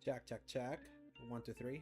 Check, check, check. 1, 2, 3.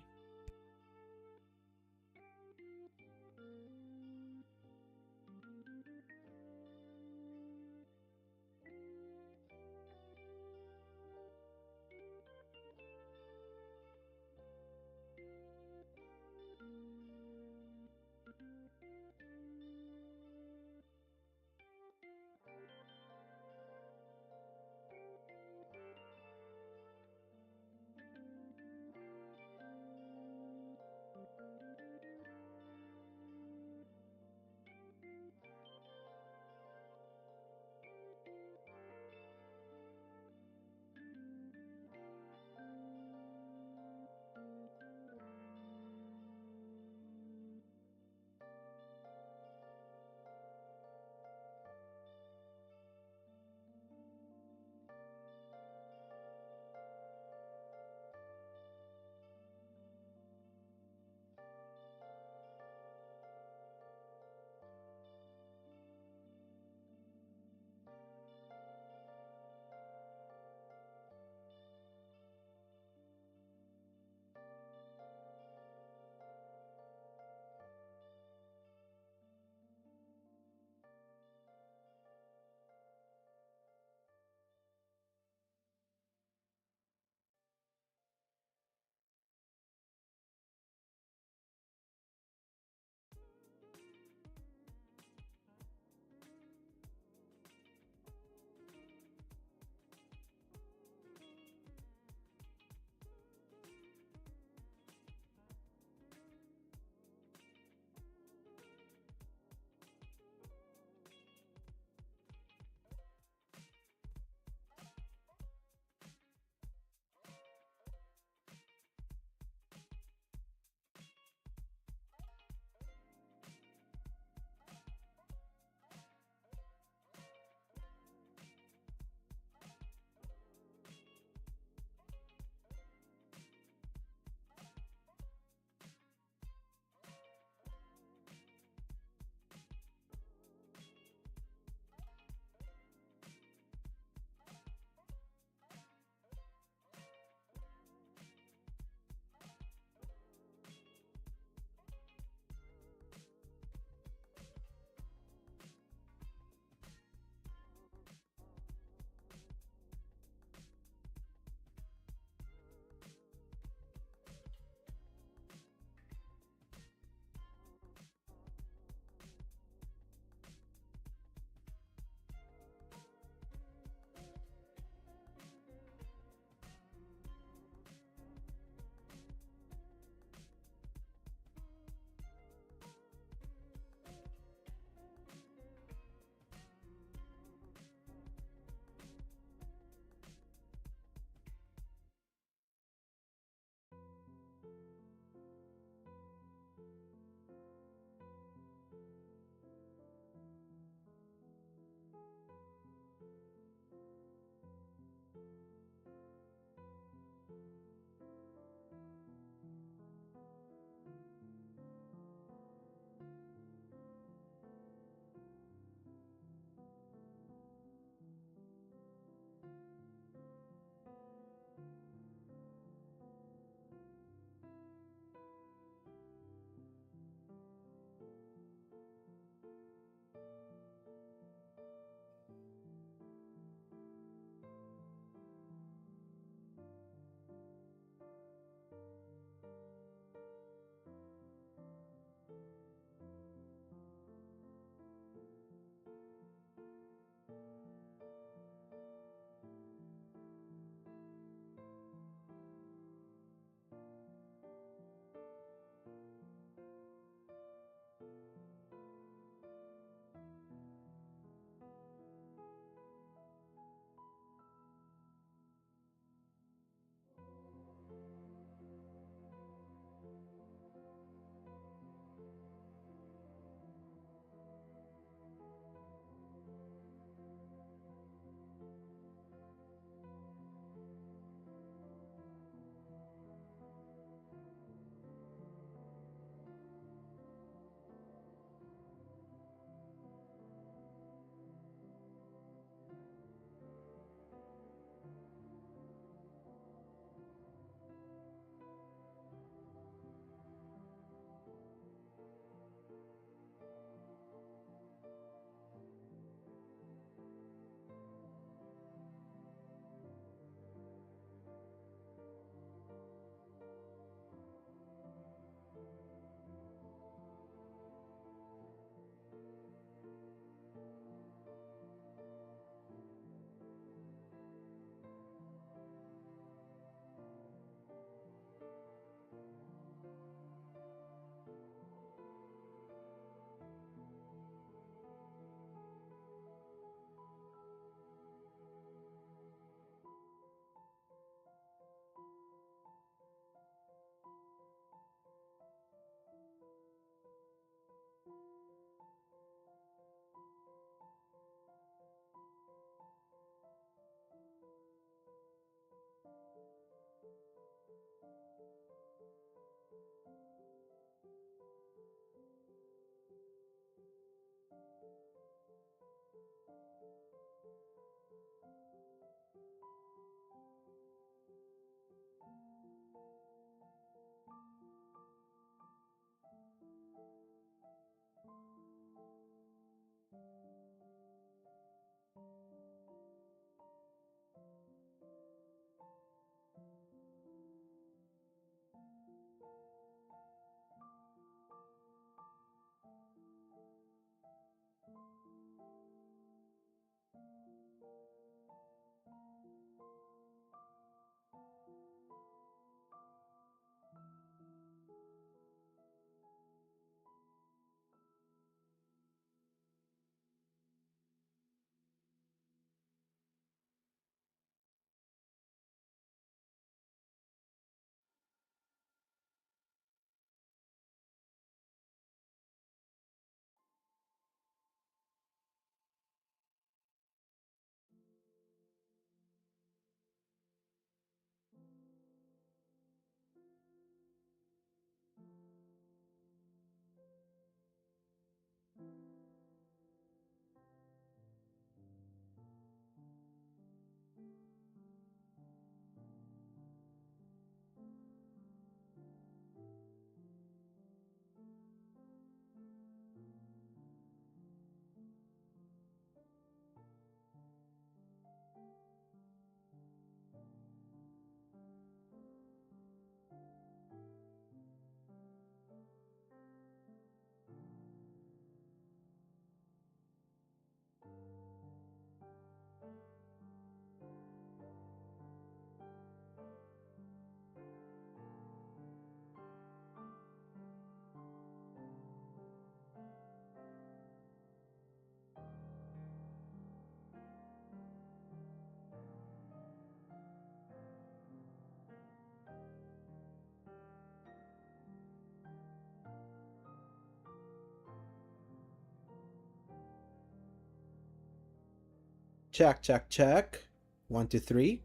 Check, check, check. 1, 2, 3.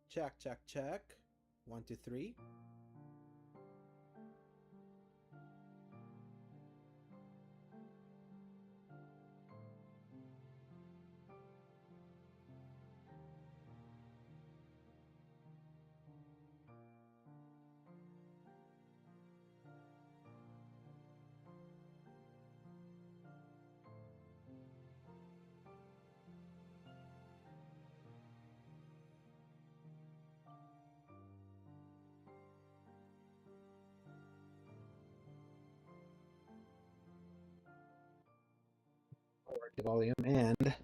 Check, check, check. 1, 2, 3. The volume and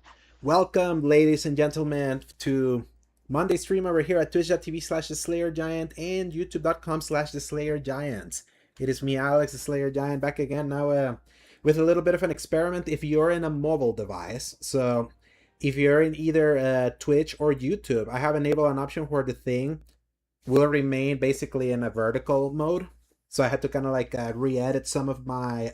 welcome, ladies and gentlemen, to Monday stream over here at twitch.tv/the Slayer Giant and youtube.com/the Slayer Giants. It is me, Alex, the Slayer Giant, back again now with a little bit of an experiment. If you're in a mobile device, so if you're in either Twitch or YouTube, I have enabled an option where the thing will remain basically in a vertical mode. So I had to kind of like re-edit some of my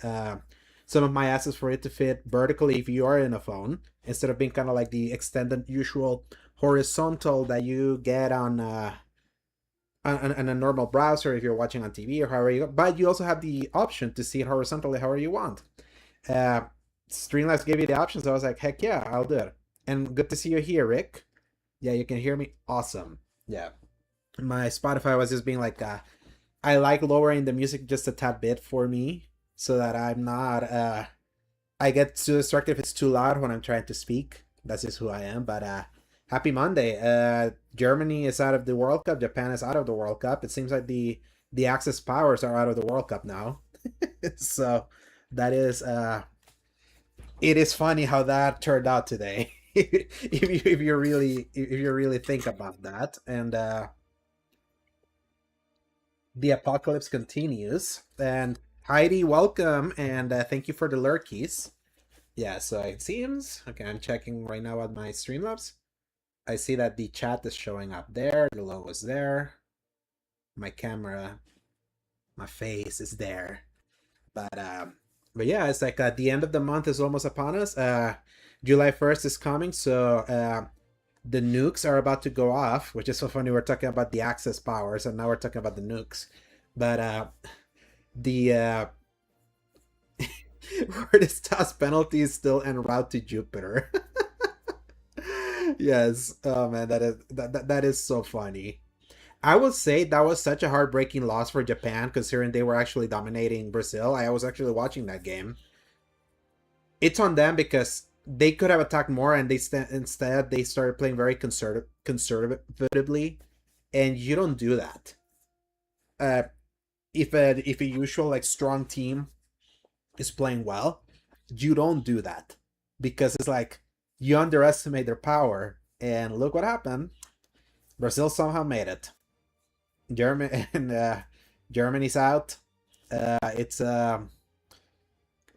assets for it to fit vertically if you are in a phone, instead of being kind of like the extended usual horizontal that you get on a normal browser if you're watching on TV or however you go. But you also have the option to see it horizontally however you want. Streamlabs gave you the option, so I was like, heck yeah, I'll do it. And good to see you here, Rick. Yeah, you can hear me. Awesome. Yeah. My Spotify was just being like, I like lowering the music just a tad bit for me so that I'm not, I get too distracted if it's too loud when I'm trying to speak. That's just who I am. But happy Monday. Germany is out of the World Cup. Japan is out of the World Cup. It seems like the Axis powers are out of the World Cup now. So that is, it is funny how that turned out today. if you really think about that. And the apocalypse continues. And Heidi, welcome, and thank you for the lurkies. Yeah, so it seems, okay, I'm checking right now at my Streamlabs. I see that the chat is showing up there, the logo's there. My camera My face is there. But yeah, it's like the end of the month is almost upon us. July 1st is coming, so the nukes are about to go off, which is so funny. We're talking about the Axis powers, and now we're talking about the nukes. But the where this task penalty is still en route to Jupiter. Yes. Oh man, that is so funny. I would say that was such a heartbreaking loss for Japan, considering they were actually dominating Brazil. I was actually watching that game. It's on them because they could have attacked more, and instead they started playing very conservatively, and you don't do that. Uh, if a usual like strong team is playing well, you don't do that because it's like you underestimate their power. And look what happened. Brazil somehow made it. Germany and Germany's out. It's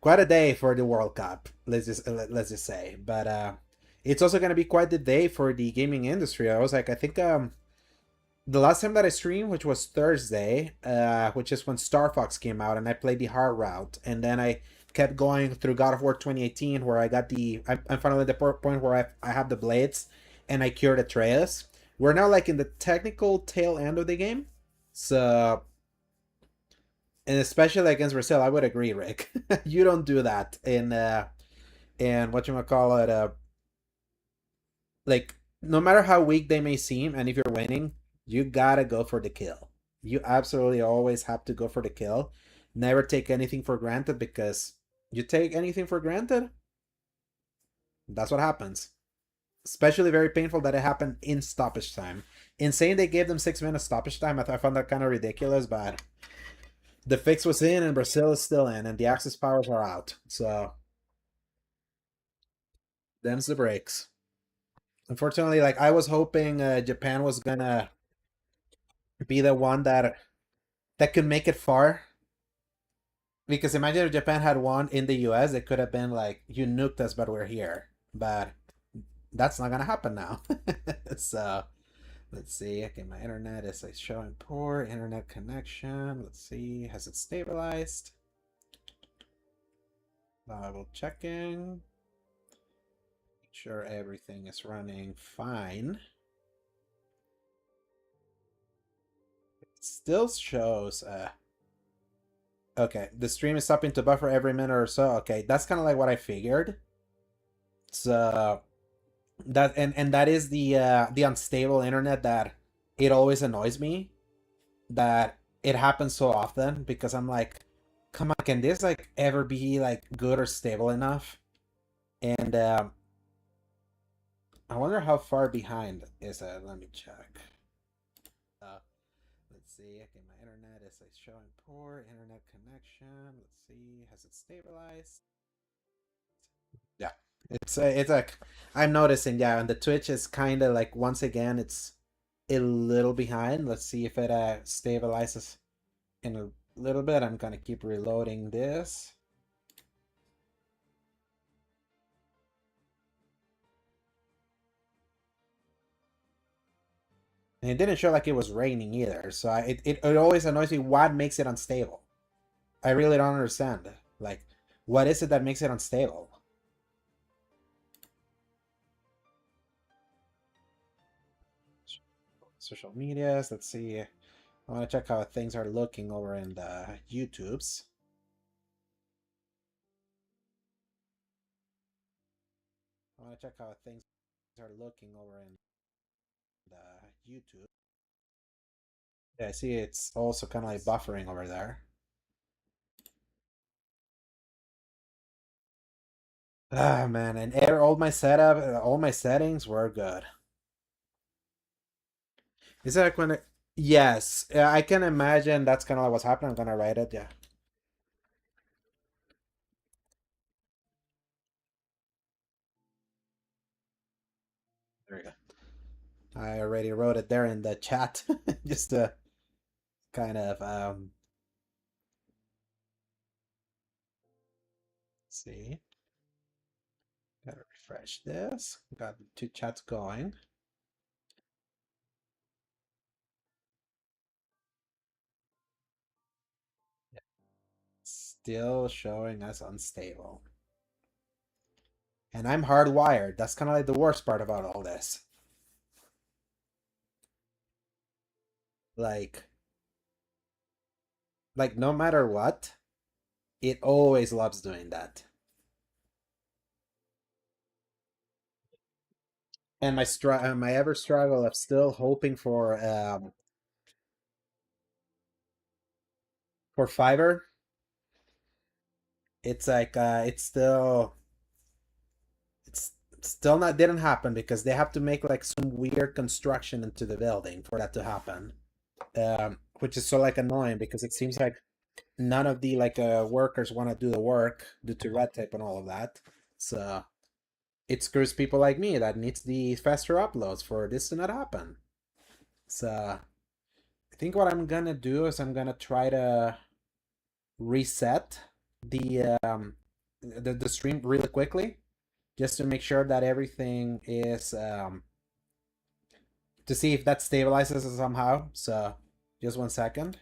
quite a day for the World Cup. Let's just say, but it's also gonna be quite the day for the gaming industry. I think the last time that I streamed, which was Thursday, which is when Star Fox came out, and I played the hard route, and then I kept going through God of War 2018, where I got I'm finally at the point where I have the blades, and I cured Atreus. We're now like in the technical tail end of the game, so and especially against Brazil, I would agree, Rick. You don't do that in what you call it, like no matter how weak they may seem, and if you're winning, you gotta go for the kill. You absolutely always have to go for the kill. Never take anything for granted, because you take anything for granted, that's what happens. Especially very painful that it happened in stoppage time. Insane they gave them 6 minutes stoppage time. I found that kind of ridiculous, but the fix was in, and Brazil is still in, and the Axis powers are out. So them's the breaks. Unfortunately, like I was hoping Japan was gonna be the one that could make it far. Because imagine if Japan had won in the US, it could have been like, you nuked us, but we're here. But that's not gonna happen now. So let's see. Okay, my internet is like showing poor internet connection. Let's see. Has it stabilized? Double checking. Make sure everything is running fine. It still shows okay, the stream is stopping to buffer every minute or so. Okay, that's kind of like what I figured. So that and that is the unstable internet that it always annoys me that it happens so often, because I'm like, come on, can this like ever be like good or stable enough? And I wonder how far behind is it. Let me check. Uh, let's see. Okay, my internet is like showing poor internet connection. Let's see. Has it stabilized? Yeah, it's like I'm noticing. Yeah, and the Twitch is kind of like, once again, it's a little behind. Let's see if it stabilizes in a little bit. I'm gonna keep reloading this. And it didn't show like it was raining either, so it always annoys me. What makes it unstable? I really don't understand. Like, what is it that makes it unstable? Social medias. Let's see. I want to check how things are looking over in the YouTubes. I want to check how things are looking over in the YouTube. Yeah, I see it's also kind of like buffering over there. Ah, man, and all my setup, all my settings were good. Is that like when it... Yes, yeah, I can imagine that's kind of like what's happening. I'm gonna write it, yeah. There we go. I already wrote it there in the chat, just to kind of see. Gotta refresh this. Got the two chats going. Still showing us unstable. And I'm hardwired. That's kind of like the worst part about all this. Like, no matter what, it always loves doing that. And my ever struggle of still hoping for fiber. It's like it's still not didn't happen because they have to make like some weird construction into the building for that to happen. Which is so like annoying because it seems like none of the like workers want to do the work due to red tape and all of that. So it screws people like me that needs the faster uploads for this to not happen. So I think what I'm gonna do is I'm gonna try to reset the stream really quickly just to make sure that everything is to see if that stabilizes somehow. So just 1 second.